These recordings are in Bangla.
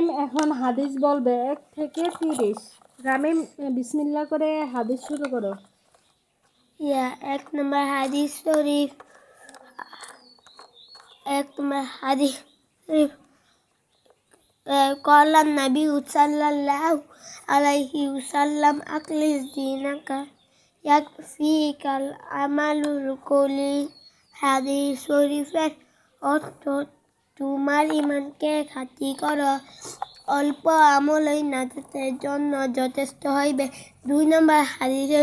রামিম এখন হাদিস বলবে 1 থেকে 30। রামিম বিসমিল্লাহ করে হাদিস শুরু করো। এক নম্বর হাদিস শরীফ। قال النبي صلى الله عليه وسلم أخلص دينك يكفيك العمل الكلي। হাদিস শরীফের অর্থ তোমার ইমানকে খাঁটি করো, অল্প আমলই নাজাতের জন্য যথেষ্ট হইবে। 2 নম্বর হাদিসে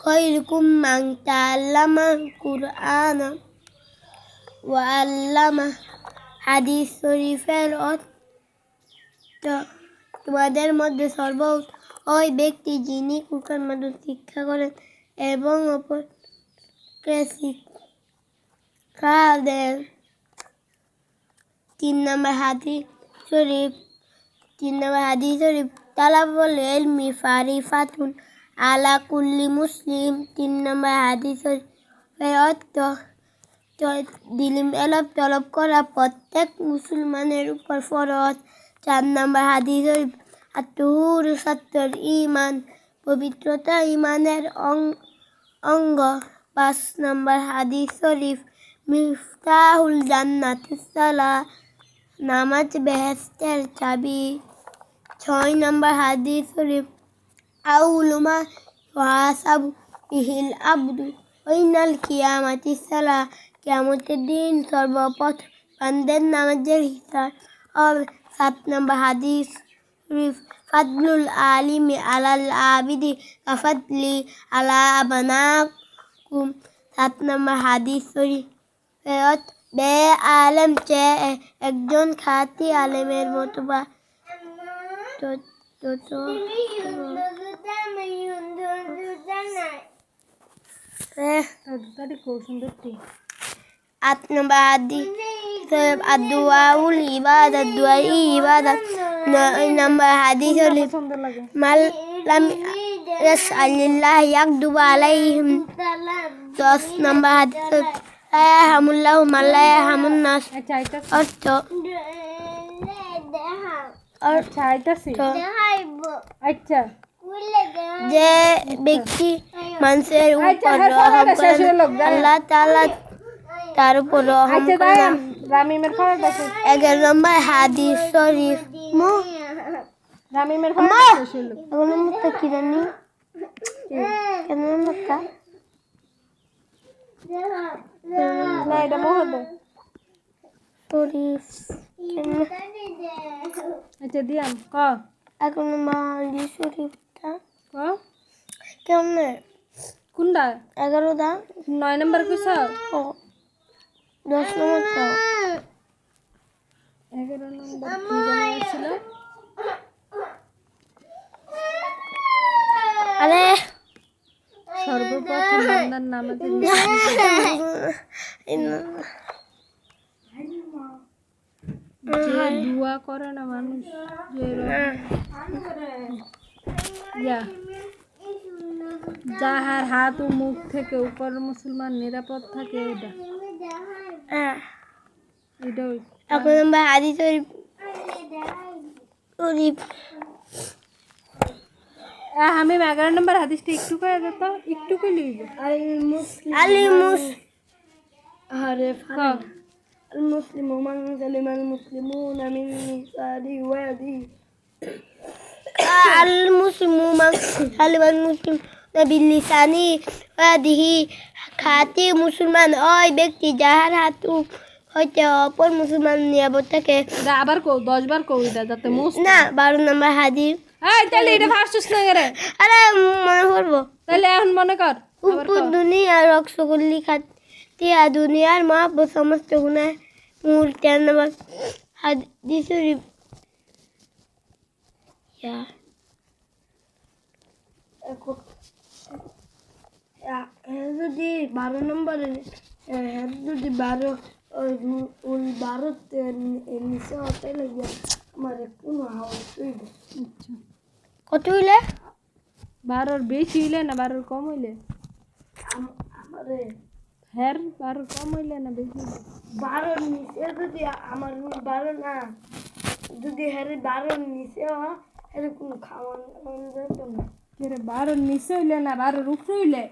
খৈরুকুম মান তাআল্লামাল কুরআন ওয়া আল্লামা। হাদিস শরীফের অর্থ তোমাদের মধ্যে সর্বোত্তম ওই ব্যক্তি যিনি কুরআন মাদুর শিক্ষা করেন এবং অপরকে শিক্ষা দেন। 3 নম্বর হাদিস শরীফ তালাবুল ইলমি ফারিফাতুন আলা কুল্লি মুসলিম। 3 নম্বর হাদিস শরীফের অর্থ ইলম তলব করা প্রত্যেক মুসলমানের উপর ফরজ। 4 নম্বর হাদিস শরীফ আত-তুহুর শাত্রুল ঈমান, পবিত্রতা ঈমানের অঙ্গ। 5 নম্বর হাদিস শরীফ মিফতাহুল জান্নাতিস সালাহ, নামাজ বেহেশতের চাবি। 6 নম্বর হাদিস শরীফ আউয়ালু মা ইউহাসাবু বিহিল আবদু ইয়াউমাল কিয়ামাতিস সালাহ, কিয়ামতের দিন সর্বপ্রথম বান্দার নামাজের হিসাব হবে। 7 নম্বর হাদিস শরীফ ফাদলুল আলিমি আলাল আবিদি কাফাদলি আলা আবনাকুম। 7 নম্বর হাদিস শরীফ বে আলেম চেয়ে একজন খাঁটি আলেমের মতো বা আট নম্বর হাদিস আদুয়াউল ইবাদাত, দুআই ইবাদাত। 9 নম্বর হাদিস মাল লাম ইয়াসআলিল্লাহ ইয়াকদুব আলাইহিম। 10 নম্বর হাদিস লা ইয়ারহামুল্লাহু মান লা ইয়ারহামুন নাস। অর্থ যে ব্যক্তি মানুষের উপর রহম করেন আল্লাহ তাআলা তার উপর রহম করেন। 11 নম্বর হাদিস শরীফ রামিমের কি জানি কেন মক্কা না এটা মহদে শরীফ। আচ্ছা দিয়াম ক 11 নম্বর হাদিস শরীফটা ক কেমন কোনটা 11 দা 9 নম্বর কইছ। 10 নম্বর তো 11 নম্বর কি জানি ছিল। আরে সর্বপ্রথম বান্দার নামাজের যে দোয়া করে না মানুষ, যাহার হাত ও মুখ থেকে উপর মুসলমান নিরাপদ থাকে, এটা এখন নম্বর হাদিস শরীফ আমি 11 নম্বর হাদিসটা একটু কয়ে যেত, একটু কইলি المسلم من سلم المسلمون من لسانه ويده المسلم من سلم المسلمون باللسانه ويده। খাঁটি মুসলমান ওই ব্যক্তি যাহার হাত হইতে অপর মুসলমান নিরাপদ থাকে। আবার কও 10 বার কও এটা যাতে না 12 নম্বর হাদিস। তাহলে এটা ফারসুস না করে আরে মনে করবো তাহলে এখন মনে কর উপর দুনিয়ার রক্তগুলি খাতি দুনিয়ার মহাব্বত সমস্ত গুনাহ মূল। 13 নম্বর হাদিস শরীফ যদি 12 নম্বরে যদি 12 ওই 12 নিচে হতে লাগে আমার কোনো হাওয়া কত হইলে 12 বেশি হইলে না 12 কম হইলে আমারে হ্যাঁ 12 কম হইলে না বেশি 12 নিচে যদি আমার 12 না যদি হ্যারে 12 নিচে হ্যারে কোনো খাওয়ান যেত না। কে রে 12 নিচে হইলে না 12 উপরে হইলে